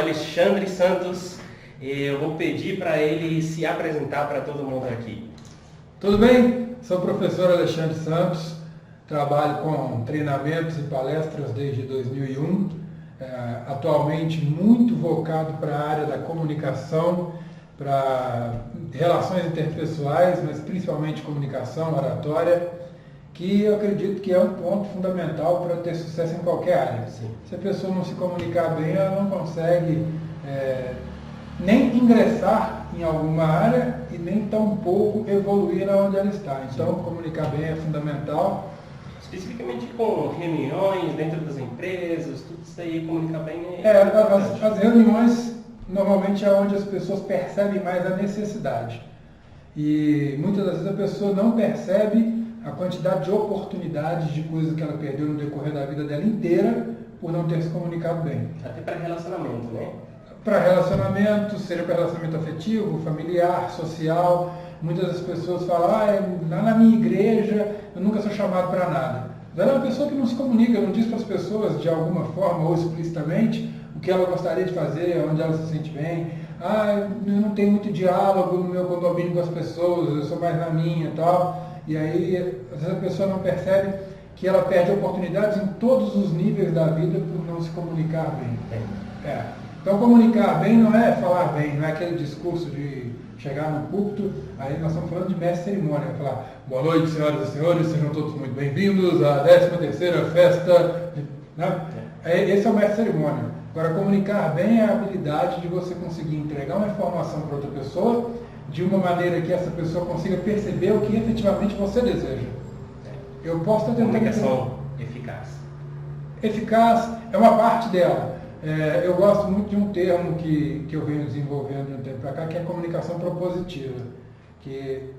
Alexandre Santos. Eu vou pedir para ele se apresentar para todo mundo aqui. Tudo bem? Sou o professor Alexandre Santos, trabalho com treinamentos e palestras desde 2001, atualmente muito voltado para a área da comunicação, para relações interpessoais, mas principalmente comunicação, oratória, que eu acredito que é um ponto fundamental para ter sucesso em qualquer área. Sim. Se a pessoa não se comunicar bem, ela não consegue nem ingressar em alguma área e nem tampouco evoluir onde ela está. Então, comunicar bem é fundamental. Especificamente com reuniões dentro das empresas, tudo isso aí, comunicar bem as reuniões normalmente é onde as pessoas percebem mais a necessidade. E muitas das vezes a pessoa não percebe a quantidade de oportunidades de coisas que ela perdeu no decorrer da vida dela inteira por não ter se comunicado bem. Até para relacionamento, né? Para relacionamento, seja para relacionamento afetivo, familiar, social. Muitas das pessoas falam, lá na minha igreja eu nunca sou chamado para nada. Ela é uma pessoa que não se comunica, não diz para as pessoas de alguma forma ou explicitamente o que ela gostaria de fazer, onde ela se sente bem. Eu não tenho muito diálogo no meu condomínio com as pessoas, eu sou mais na minha e tal. E aí, às vezes a pessoa não percebe que ela perde oportunidades em todos os níveis da vida por não se comunicar bem. Então, comunicar bem não é falar bem, não é aquele discurso de chegar no púlpito, aí nós estamos falando de mestre cerimônia, falar, boa noite, senhoras e senhores, sejam todos muito bem-vindos à 13ª festa, né? Esse é o mestre cerimônia. Agora, comunicar bem é a habilidade de você conseguir entregar uma informação para outra pessoa de uma maneira que essa pessoa consiga perceber o que efetivamente você deseja. Eu posso estar tentando... Comunicação eficaz. Eficaz é uma parte dela. Eu gosto muito de um termo que eu venho desenvolvendo de um tempo para cá, que é a comunicação propositiva. Que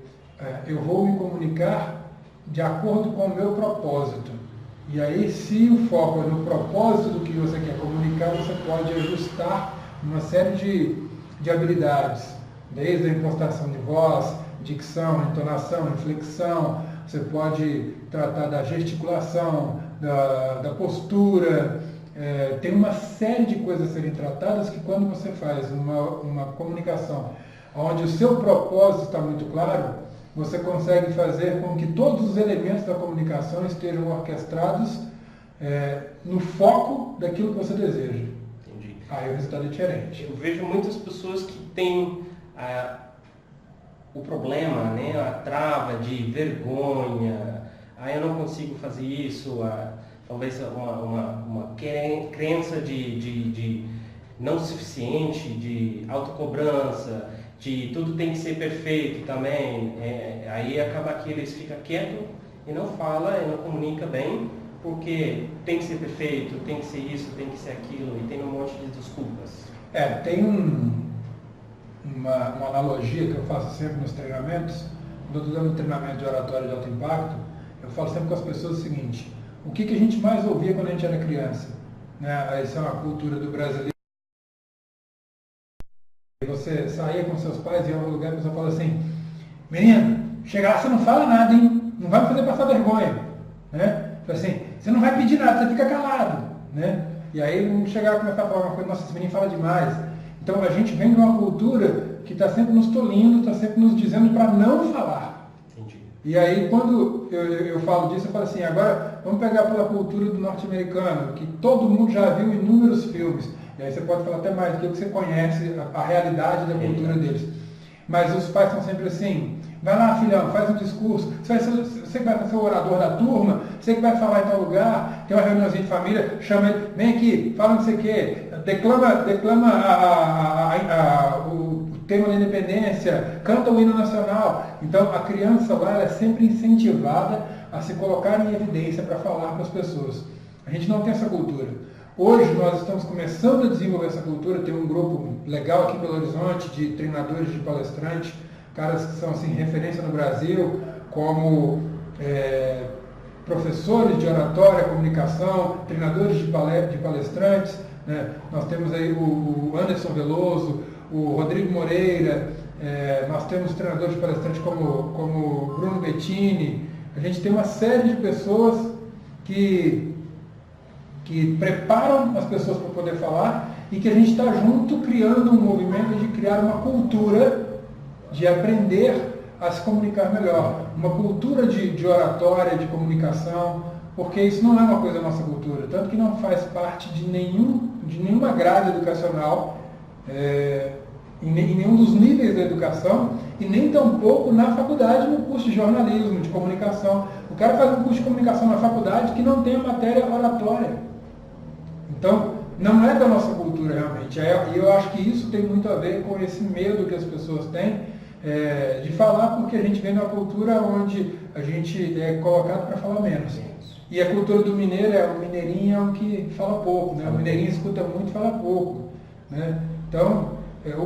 eu vou me comunicar de acordo com o meu propósito. E aí, se o foco é no propósito do que você quer comunicar, você pode ajustar uma série de habilidades. Desde a impostação de voz, dicção, entonação, inflexão. Você pode tratar da gesticulação, da postura. Tem uma série de coisas a serem tratadas que quando você faz uma comunicação onde o seu propósito está muito claro, você consegue fazer com que todos os elementos da comunicação estejam orquestrados no foco daquilo que você deseja. Entendi. Aí o resultado é diferente. Eu vejo muitas pessoas que têm o problema, né, a trava de vergonha, eu não consigo fazer isso, talvez uma crença de não suficiente, de autocobrança, de tudo tem que ser perfeito também. Aí acaba que eles ficam quietos e não falam, e não comunicam bem, porque tem que ser perfeito, tem que ser isso, tem que ser aquilo, e tem um monte de desculpas. Tem uma analogia que eu faço sempre nos treinamentos. Quando eu estou dando treinamento de oratória de alto impacto, eu falo sempre com as pessoas o seguinte: o que a gente mais ouvia quando a gente era criança? Essa é uma cultura do brasileiro. Você saía com seus pais e ia a um lugar e a pessoa fala assim: menino, chega lá, você não fala nada, hein? Não vai me fazer passar vergonha. Fala assim, você não vai pedir nada, você fica calado. E aí vamos chegar a começar a falar uma coisa: nossa, esse menino fala demais. Então a gente vem de uma cultura que está sempre nos tolindo, está sempre nos dizendo para não falar. Entendi. E aí quando eu falo disso, eu falo assim: agora vamos pegar pela cultura do norte-americano, que todo mundo já viu inúmeros filmes. E aí você pode falar até mais do que você conhece a realidade da cultura deles. Mas os pais são sempre assim: vai lá, filhão, faz um discurso, você que vai ser o orador da turma, você que vai falar em tal lugar, tem uma reuniãozinha de família, chama ele, vem aqui, fala não sei o quê, declama o tema da independência, canta o hino nacional. Então a criança lá ela é sempre incentivada a se colocar em evidência para falar para as pessoas. A gente não tem essa cultura. Hoje nós estamos começando a desenvolver essa cultura, tem um grupo legal aqui em Belo Horizonte de treinadores, de palestrantes, caras que são assim, referência no Brasil, como professores de oratória, comunicação, treinadores de palestrantes. Nós temos aí o Anderson Veloso, o Rodrigo Moreira, nós temos treinadores de palestrantes como Bruno Bettini. A gente tem uma série de pessoas que preparam as pessoas para poder falar e que a gente está junto criando um movimento de criar uma cultura de aprender a se comunicar melhor, uma cultura de oratória, de comunicação, porque isso não é uma coisa da nossa cultura, tanto que não faz parte de nenhuma grade educacional, em nenhum dos níveis da educação, e nem tampouco na faculdade, no curso de jornalismo, de comunicação. O cara faz um curso de comunicação na faculdade que não tem a matéria oratória. Então, não é da nossa cultura realmente. E eu acho que isso tem muito a ver com esse medo que as pessoas têm de falar, porque a gente vem numa cultura onde a gente é colocado para falar menos. E a cultura do mineiro o mineirinho é o que fala pouco, né? O mineirinho escuta muito e fala pouco, né? Então,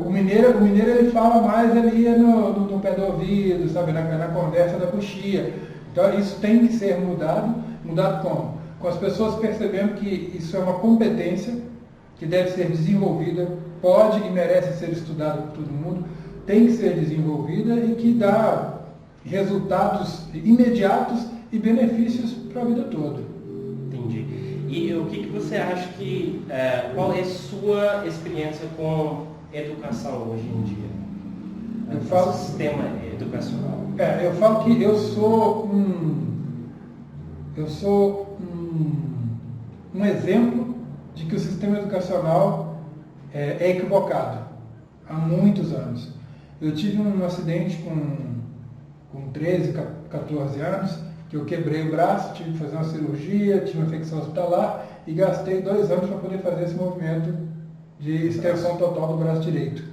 o mineiro ele fala mais ali no pé do ouvido, sabe? Na conversa da coxia. Então, isso tem que ser mudado. Mudado como? Com as pessoas percebendo que isso é uma competência que deve ser desenvolvida, pode e merece ser estudada por todo mundo, tem que ser desenvolvida e que dá resultados imediatos e benefícios para a vida toda. Entendi. E o que você acha qual é a sua experiência com educação hoje em dia? Eu falo, sistema educacional. Eu falo que eu sou um exemplo de que o sistema educacional é equivocado há muitos anos. Eu tive um acidente com 13, 14 anos, que eu quebrei o braço, tive que fazer uma cirurgia, tive uma infecção hospitalar e gastei 2 anos para poder fazer esse movimento de extensão total do braço direito.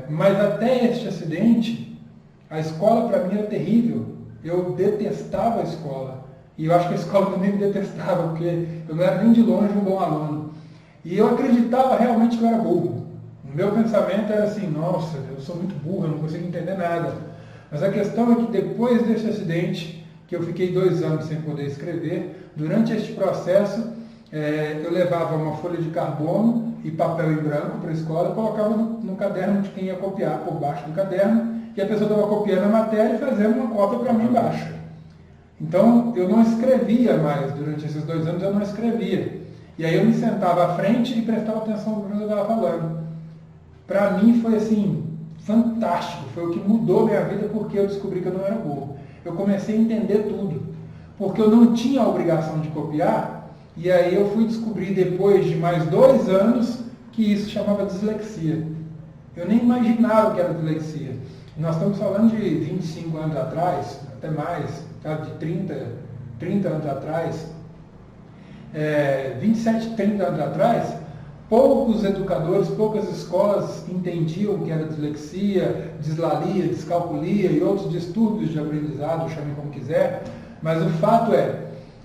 Mas até este acidente, a escola para mim era terrível. Eu detestava a escola. E eu acho que a escola também me detestava, porque eu não era nem de longe um bom aluno. E eu acreditava realmente que eu era burro. O meu pensamento era assim, nossa, eu sou muito burro, eu não consigo entender nada. Mas a questão é que depois desse acidente, que eu fiquei 2 anos sem poder escrever, durante este processo, eu levava uma folha de carbono e papel em branco para a escola, colocava no caderno de quem ia copiar por baixo do caderno, e a pessoa estava copiando a matéria e fazendo uma cópia para mim embaixo. Então, eu não escrevia mais, durante esses 2 anos eu não escrevia. E aí eu me sentava à frente e prestava atenção no que eu estava falando. Para mim foi assim, fantástico, foi o que mudou minha vida, porque eu descobri que eu não era burro. Eu comecei a entender tudo, porque eu não tinha a obrigação de copiar, e aí eu fui descobrir depois de mais 2 anos que isso chamava dislexia. Eu nem imaginava o que era dislexia. Nós estamos falando de 25 anos atrás, até mais, de 30 anos atrás, 27, 30 anos atrás, poucos educadores, poucas escolas entendiam o que era dislexia, dislalia, descalculia e outros distúrbios de aprendizado, chame como quiser, mas o fato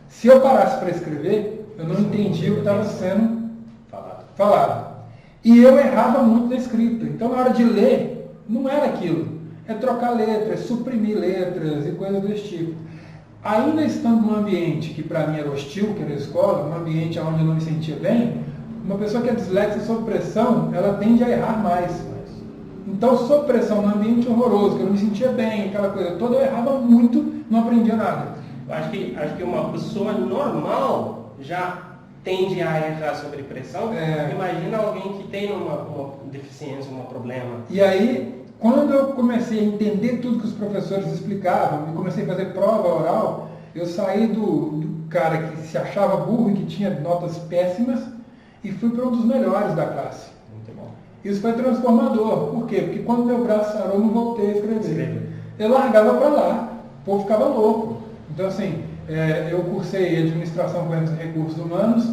se eu parasse para escrever, eu não entendia o que estava sendo falado. E eu errava muito na escrita, então na hora de ler, não era aquilo. É trocar letras, suprimir letras e coisas desse tipo. Ainda estando num ambiente que para mim era hostil, que era a escola, um ambiente onde eu não me sentia bem, uma pessoa que é dislexa sob pressão, ela tende a errar mais. Então, sob pressão, num ambiente horroroso, que eu não me sentia bem, aquela coisa toda, eu errava muito, não aprendia nada. Eu acho que uma pessoa normal já tende a errar sob pressão. Imagina alguém que tem uma deficiência, um problema. E aí, quando eu comecei a entender tudo que os professores explicavam, e comecei a fazer prova oral, eu saí do cara que se achava burro e que tinha notas péssimas e fui para um dos melhores da classe. Muito bom. Isso foi transformador. Por quê? Porque quando meu braço sarou, eu não voltei a escrever. Eu largava para lá, o povo ficava louco. Então, assim, eu cursei administração com recursos humanos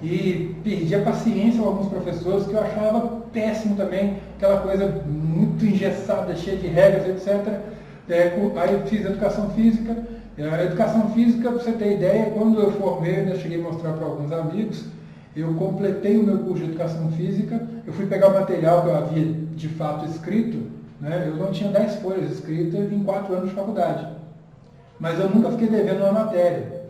e perdi a paciência com alguns professores que eu achava péssimo também, aquela coisa muito engessada, cheia de regras, etc. Aí eu fiz educação física. A educação física, para você ter ideia, quando eu formei, eu ainda cheguei a mostrar para alguns amigos, eu completei o meu curso de educação física, eu fui pegar o material que eu havia de fato escrito, né? Eu não tinha 10 folhas escritas em 4 anos de faculdade. Mas eu nunca fiquei devendo uma matéria,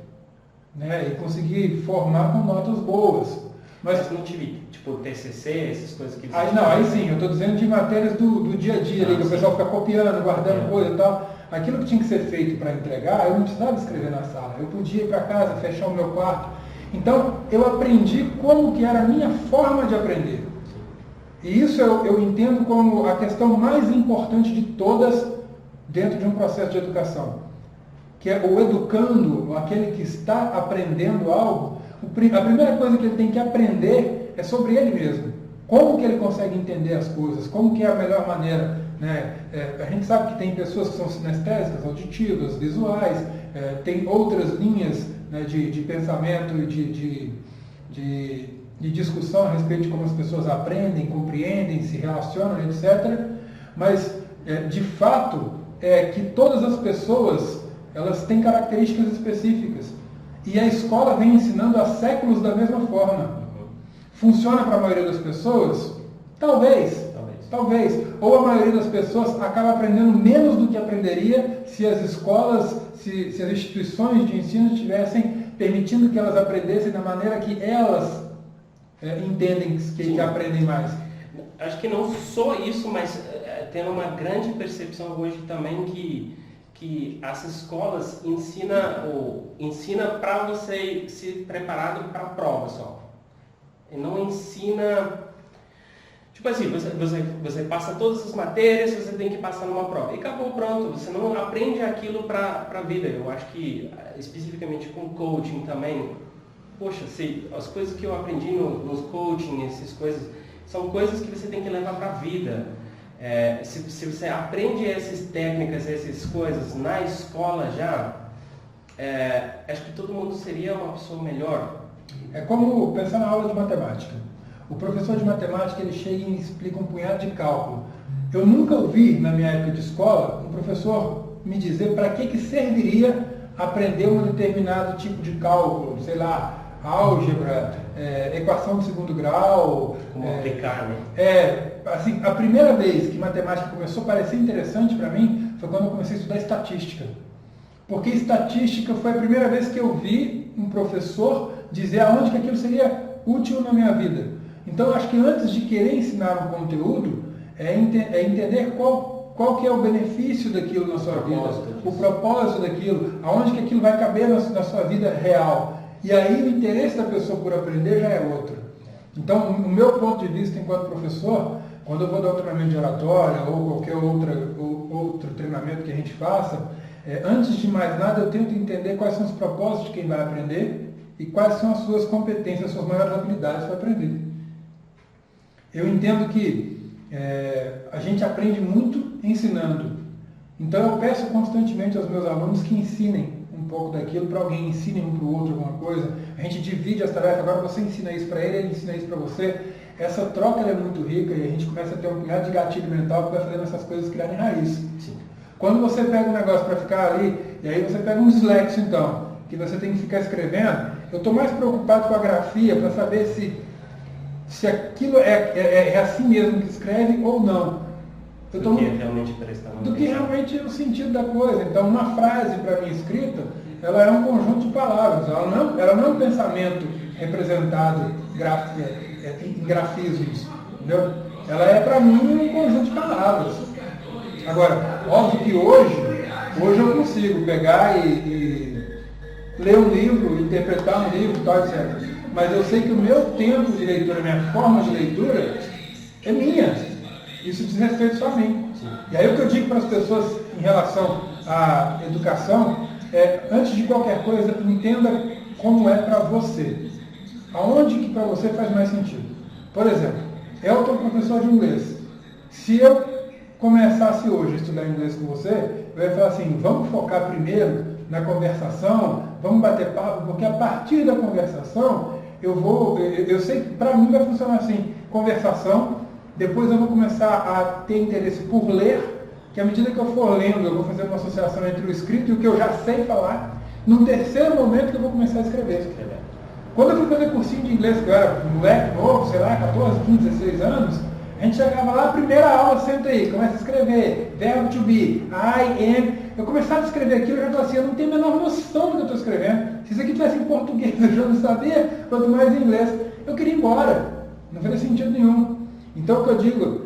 né? E consegui formar com notas boas. Mas não tive, tipo, TCC, essas coisas que... Aí sim, eu estou dizendo de matérias do dia a dia, ali, que o pessoal fica copiando, guardando coisa e tal. Aquilo que tinha que ser feito para entregar, eu não precisava escrever na sala. Eu podia ir para casa, fechar o meu quarto. Então, eu aprendi como que era a minha forma de aprender. E isso eu entendo como a questão mais importante de todas dentro de um processo de educação. Que é o educando, aquele que está aprendendo algo, a primeira coisa que ele tem que aprender é sobre ele mesmo. Como que ele consegue entender as coisas, como que é a melhor maneira. Né? A gente sabe que tem pessoas que são sinestésicas, auditivas, visuais, tem outras linhas, né, de pensamento e de discussão a respeito de como as pessoas aprendem, compreendem, se relacionam, etc. Mas, de fato, é que todas as pessoas elas têm características específicas. E a escola vem ensinando há séculos da mesma forma. Funciona para a maioria das pessoas? Talvez. Ou a maioria das pessoas acaba aprendendo menos do que aprenderia se as escolas, se as instituições de ensino estivessem permitindo que elas aprendessem da maneira que elas entendem que aprendem mais. Acho que não só isso, mas tendo uma grande percepção hoje também que as escolas ensina para você ser preparado para a prova só. E não ensina... Tipo assim, você passa todas as matérias, você tem que passar numa prova. E acabou, pronto. Você não aprende aquilo para a vida. Eu acho que, especificamente com coaching também, poxa, as coisas que eu aprendi nos coaching, essas coisas, são coisas que você tem que levar para a vida. Se você aprende essas técnicas, essas coisas na escola já, acho que todo mundo seria uma pessoa melhor. É como pensar na aula de matemática. O professor de matemática ele chega e explica um punhado de cálculo. Eu nunca ouvi, na minha época de escola, um professor me dizer para que serviria aprender um determinado tipo de cálculo, sei lá, álgebra, equação de segundo grau. Como aplicar, né? Assim, a primeira vez que matemática começou a parecer interessante para mim foi quando eu comecei a estudar estatística. Porque estatística foi a primeira vez que eu vi um professor dizer aonde que aquilo seria útil na minha vida. Então, eu acho que antes de querer ensinar um conteúdo, é entender qual que é o benefício daquilo na sua vida, o propósito daquilo, aonde que aquilo vai caber na sua vida real. E aí o interesse da pessoa por aprender já é outro. Então, o meu ponto de vista enquanto professor, quando eu vou dar um treinamento de oratória ou qualquer outro treinamento que a gente faça, antes de mais nada eu tento entender quais são os propósitos de quem vai aprender e quais são as suas competências, as suas maiores habilidades para aprender. Eu entendo que a gente aprende muito ensinando. Então eu peço constantemente aos meus alunos que ensinem um pouco daquilo para alguém, ensinem um para o outro alguma coisa. A gente divide as tarefas, agora você ensina isso para ele ensina isso para você. Essa troca é muito rica e a gente começa a ter um punhado de gatilho mental que vai fazendo essas coisas criarem raiz. Sim. Quando você pega um negócio para ficar ali, e aí você pega um dislexo então, que você tem que ficar escrevendo, eu estou mais preocupado com a grafia para saber se aquilo é assim mesmo que escreve ou não. Do que realmente prestar do que realmente o sentido da coisa. Então, uma frase para mim escrita, ela é um conjunto de palavras, ela não é um pensamento representado em grafismos, entendeu? Ela é para mim um conjunto de palavras. Agora, óbvio que hoje eu consigo pegar e ler um livro, interpretar um livro, tal, etc. Mas eu sei que o meu tempo de leitura, a minha forma de leitura é minha. Isso diz respeito só a mim. Sim. E aí o que eu digo para as pessoas em relação à educação antes de qualquer coisa, entenda como é para você. Aonde que para você faz mais sentido. Por exemplo, eu estou professor de inglês. Se eu começasse hoje a estudar inglês com você, eu ia falar assim, vamos focar primeiro na conversação, vamos bater papo, porque a partir da conversação, eu sei que para mim vai funcionar assim, conversação, depois eu vou começar a ter interesse por ler, que à medida que eu for lendo, eu vou fazer uma associação entre o escrito e o que eu já sei falar, num terceiro momento que eu vou começar a escrever. Quando eu fui fazer cursinho de inglês, que eu era moleque novo, sei lá, 14, 15, 16 anos, a gente chegava lá, primeira aula, senta aí, começa a escrever, verbo to be, I am. Eu começava a escrever aquilo, eu já falava assim, eu não tenho a menor noção do que eu estou escrevendo. Se isso aqui tivesse em português, eu já não sabia, quanto mais em inglês. Eu queria ir embora, não fazia sentido nenhum. Então o que eu digo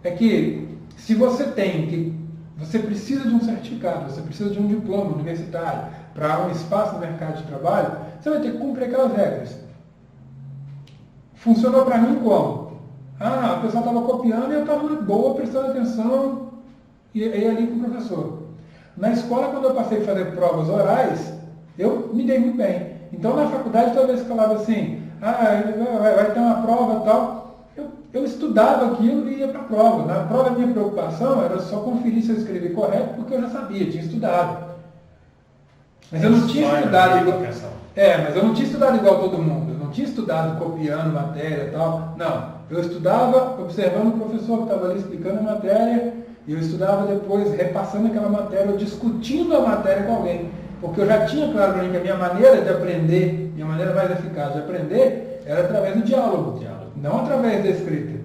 é que se você você precisa de um certificado, você precisa de um diploma universitário para um espaço no mercado de trabalho, você vai ter que cumprir aquelas regras. Funcionou para mim como? A pessoa estava copiando e eu estava na boa, prestando atenção e ali com o professor. Na escola, quando eu passei a fazer provas orais, eu me dei muito bem. Então, na faculdade, toda vez que falava assim, vai ter uma prova e tal, eu estudava aquilo e ia para a prova. Na prova, a minha preocupação era só conferir se eu escrevi correto, porque eu já sabia, tinha estudado. Mas eu não tinha estudado igual... mas eu não tinha estudado igual todo mundo. Eu não tinha estudado copiando matéria e tal. Não. Eu estudava observando o professor que estava ali explicando a matéria, e eu estudava depois repassando aquela matéria, ou discutindo a matéria com alguém. Porque eu já tinha claro para mim que a minha maneira de aprender, minha maneira mais eficaz de aprender, era através do diálogo. Não através da escrita.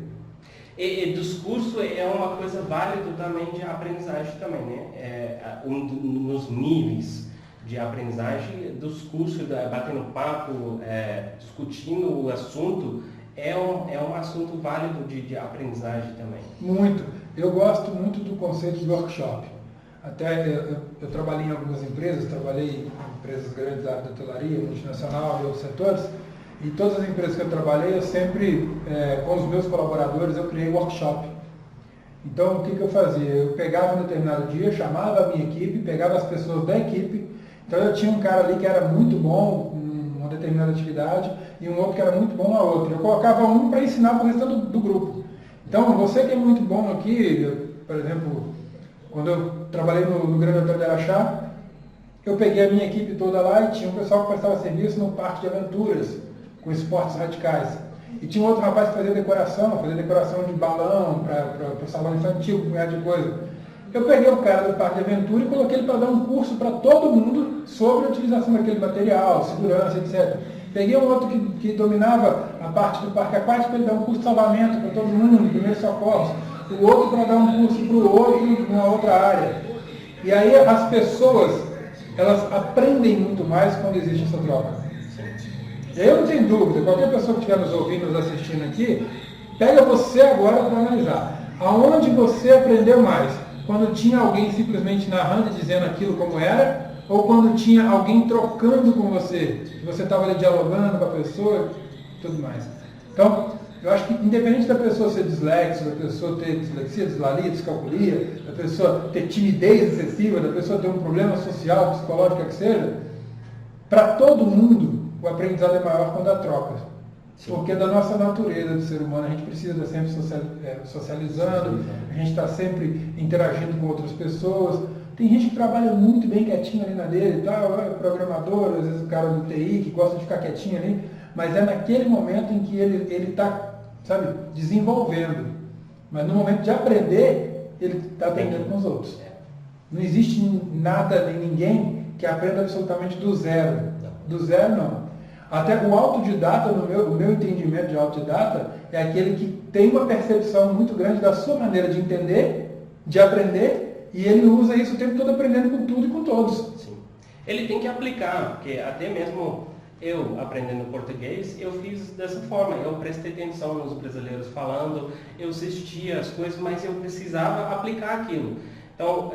E discurso é uma coisa válida também de aprendizagem também, né? Nos níveis de aprendizagem, discurso, batendo papo, discutindo o assunto, é um assunto válido de aprendizagem também. Muito. Eu gosto muito do conceito de workshop. Até eu trabalhei em algumas empresas, trabalhei em empresas grandes da área da hotelaria, multinacional e outros setores, e todas as empresas que eu trabalhei, eu sempre, com os meus colaboradores, eu criei workshop. Então, o que eu fazia? Eu pegava um determinado dia, chamava a minha equipe, pegava as pessoas da equipe. Então, eu tinha um cara ali que era muito bom em uma determinada atividade e um outro que era muito bom na outra. Eu colocava um para ensinar para o restante do grupo. Então, você que é muito bom aqui, por exemplo, quando eu trabalhei no Grande Hotel de Araxá, eu peguei a minha equipe toda lá e tinha um pessoal que prestava serviço no parque de aventuras, com esportes radicais. E tinha um outro rapaz que fazia decoração de balão para o salão infantil, com de coisa. Eu peguei o cara do parque de aventura e coloquei ele para dar um curso para todo mundo sobre a utilização daquele material, segurança, etc. Peguei um outro que dominava a parte do parque aquático para ele dar um curso de salvamento para todo mundo, primeiros socorros. O outro para dar um curso para o outro numa outra área. E aí as pessoas, elas aprendem muito mais quando existe essa troca. E aí eu não tenho dúvida, qualquer pessoa que estiver nos ouvindo, nos assistindo aqui, pega você agora para analisar. Aonde você aprendeu mais? Quando tinha alguém simplesmente narrando e dizendo aquilo como era, ou quando tinha alguém trocando com você, que você estava ali dialogando com a pessoa e tudo mais. Então, eu acho que independente da pessoa ser disléxica, da pessoa ter dislexia, dislalia, descalculia, da pessoa ter timidez excessiva, da pessoa ter um problema social, psicológico, que seja, para todo mundo o aprendizado é maior quando há troca. Sim. Porque da nossa natureza de ser humano, a gente precisa estar sempre socializando, a gente está sempre interagindo com outras pessoas. Tem gente que trabalha muito bem quietinho ali na dele e tal, é programador, às vezes o cara do TI que gosta de ficar quietinho ali, mas é naquele momento em que ele está, sabe, desenvolvendo. Mas no momento de aprender, ele está aprendendo com os outros. Não existe nada nem ninguém que aprenda absolutamente do zero. Do zero, não. Até o autodidata, o meu entendimento de autodidata, é aquele que tem uma percepção muito grande da sua maneira de entender, de aprender, e ele usa isso o tempo todo aprendendo com tudo e com todos. Sim. Ele tem que aplicar, porque até mesmo eu aprendendo português, eu fiz dessa forma. Eu prestei atenção nos brasileiros falando, eu assistia as coisas, mas eu precisava aplicar aquilo. Então,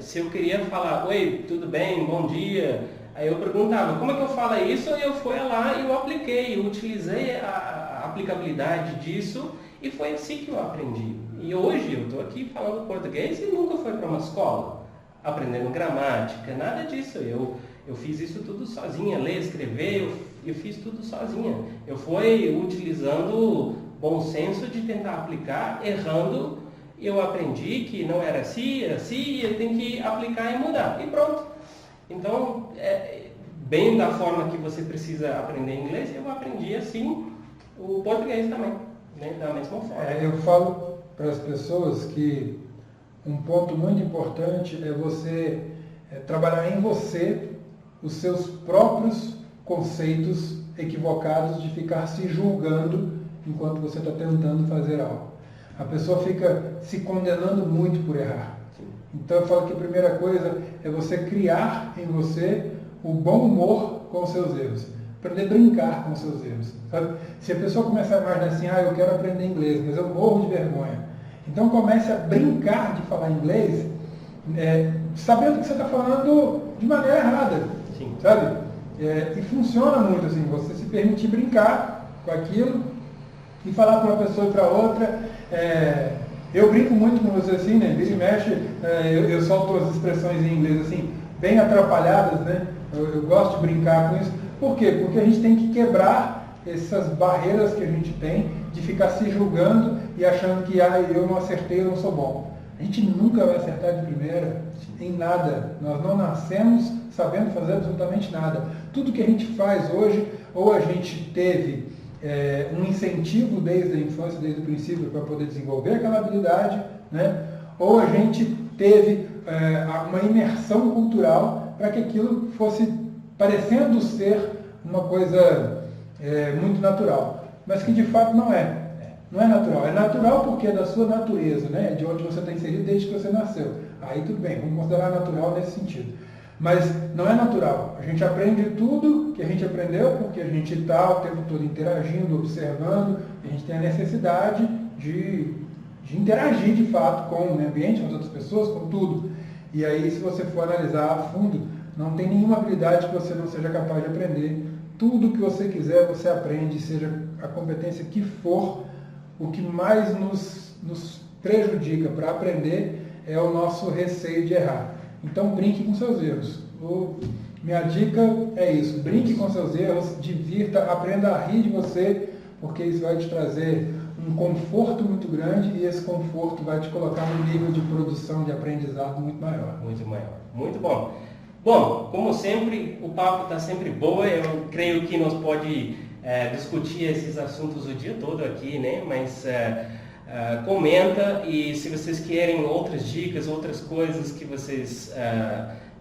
se eu queria falar, oi, tudo bem, bom dia... Aí eu perguntava, como é que eu falo isso? E eu fui lá e eu apliquei, eu utilizei a aplicabilidade disso e foi assim que eu aprendi. E hoje eu estou aqui falando português e nunca fui para uma escola, aprendendo gramática, nada disso. Eu fiz isso tudo sozinha, ler, escrever, eu fiz tudo sozinha. Eu fui utilizando bom senso de tentar aplicar, errando, e eu aprendi que não era assim, e eu tenho que aplicar e mudar. E pronto. Então, bem da forma que você precisa aprender inglês, eu aprendi assim o português também, né? Da mesma forma. Eu falo para as pessoas que um ponto muito importante é você trabalhar em você os seus próprios conceitos equivocados de ficar se julgando enquanto você está tentando fazer algo. A pessoa fica se condenando muito por errar. Então eu falo que a primeira coisa é você criar em você o bom humor com os seus erros. Aprender a brincar com os seus erros. Sabe? Se a pessoa começar a imaginar assim, eu quero aprender inglês, mas eu morro de vergonha. Então comece a brincar de falar inglês, sabendo que você está falando de maneira errada. Sim. Sabe? E funciona muito assim, você se permitir brincar com aquilo e falar para uma pessoa e para outra. Eu brinco muito com você assim, né? Vira e mexe, eu solto as expressões em inglês assim, bem atrapalhadas, né? Eu gosto de brincar com isso. Por quê? Porque a gente tem que quebrar essas barreiras que a gente tem de ficar se julgando e achando que eu não acertei, eu não sou bom. A gente nunca vai acertar de primeira em nada. Nós não nascemos sabendo fazer absolutamente nada. Tudo que a gente faz hoje, ou a gente teve um incentivo desde a infância, desde o princípio, para poder desenvolver aquela habilidade, né? Ou a gente teve uma imersão cultural para que aquilo fosse parecendo ser uma coisa muito natural, mas que de fato não é. Não é natural. É natural porque é da sua natureza, né? De onde você está inserido desde que você nasceu. Aí tudo bem, vamos considerar natural nesse sentido. Mas não é natural. A gente aprende tudo que a gente aprendeu porque a gente está o tempo todo interagindo, observando, a gente tem a necessidade de interagir de fato com o meio ambiente, com as outras pessoas, com tudo. E aí, se você for analisar a fundo, não tem nenhuma habilidade que você não seja capaz de aprender. Tudo que você quiser, você aprende, seja a competência que for. O que mais nos prejudica para aprender é o nosso receio de errar. Então, brinque com seus erros. Minha dica é isso. Brinque com seus erros, divirta, aprenda a rir de você, porque isso vai te trazer um conforto muito grande e esse conforto vai te colocar num nível de produção, de aprendizado muito maior. Muito maior. Muito bom. Bom, como sempre, o papo está sempre bom. Eu creio que nós pode discutir esses assuntos o dia todo aqui, né? Mas comenta, e se vocês querem outras dicas, outras coisas que vocês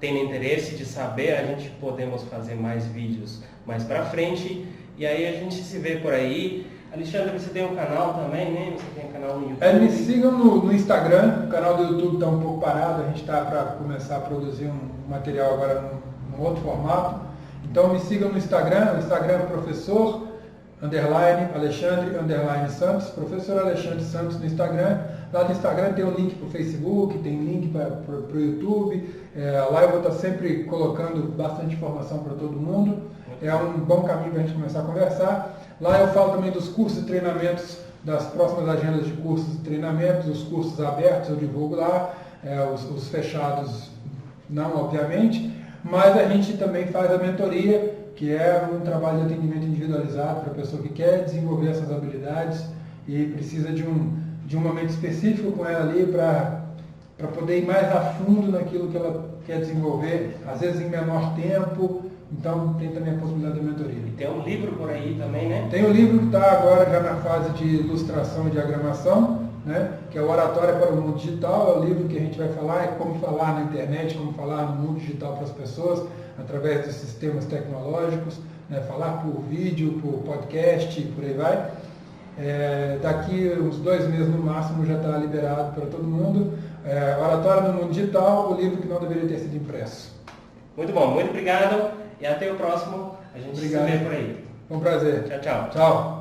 têm interesse de saber, a gente podemos fazer mais vídeos mais para frente, e aí a gente se vê por aí. Alexandre, você tem um canal também, né? Você tem um canal no YouTube? Me sigam no Instagram. O canal do YouTube está um pouco parado, a gente está para começar a produzir um material agora num outro formato. Então me sigam no Instagram, professor Alexandre Santos, professor Alexandre Santos no Instagram. Lá no Instagram tem um link para o Facebook, tem link para o YouTube. Lá eu vou estar sempre colocando bastante informação para todo mundo. É um bom caminho para a gente começar a conversar. Lá eu falo também dos cursos e treinamentos, das próximas agendas de cursos e treinamentos, os cursos abertos eu divulgo lá, os fechados não, obviamente. Mas a gente também faz a mentoria, que é um trabalho de atendimento individualizado para a pessoa que quer desenvolver essas habilidades e precisa de um momento específico com ela ali para poder ir mais a fundo naquilo que ela quer desenvolver, às vezes em menor tempo. Então tem também a possibilidade da mentoria. E tem um livro por aí também, né? Tem um livro que está agora já na fase de ilustração e diagramação, né? Que é o Oratória para o Mundo Digital. É o livro que a gente vai falar, como falar na internet, como falar no mundo digital para as pessoas, através dos sistemas tecnológicos, né? Falar por vídeo, por podcast, por aí vai. Daqui uns 2 meses no máximo já está liberado para todo mundo. Oratória no Mundo Digital, o livro que não deveria ter sido impresso. Muito bom, muito obrigado e até o próximo. A gente se vê por aí. Foi um prazer. Tchau, tchau. Tchau.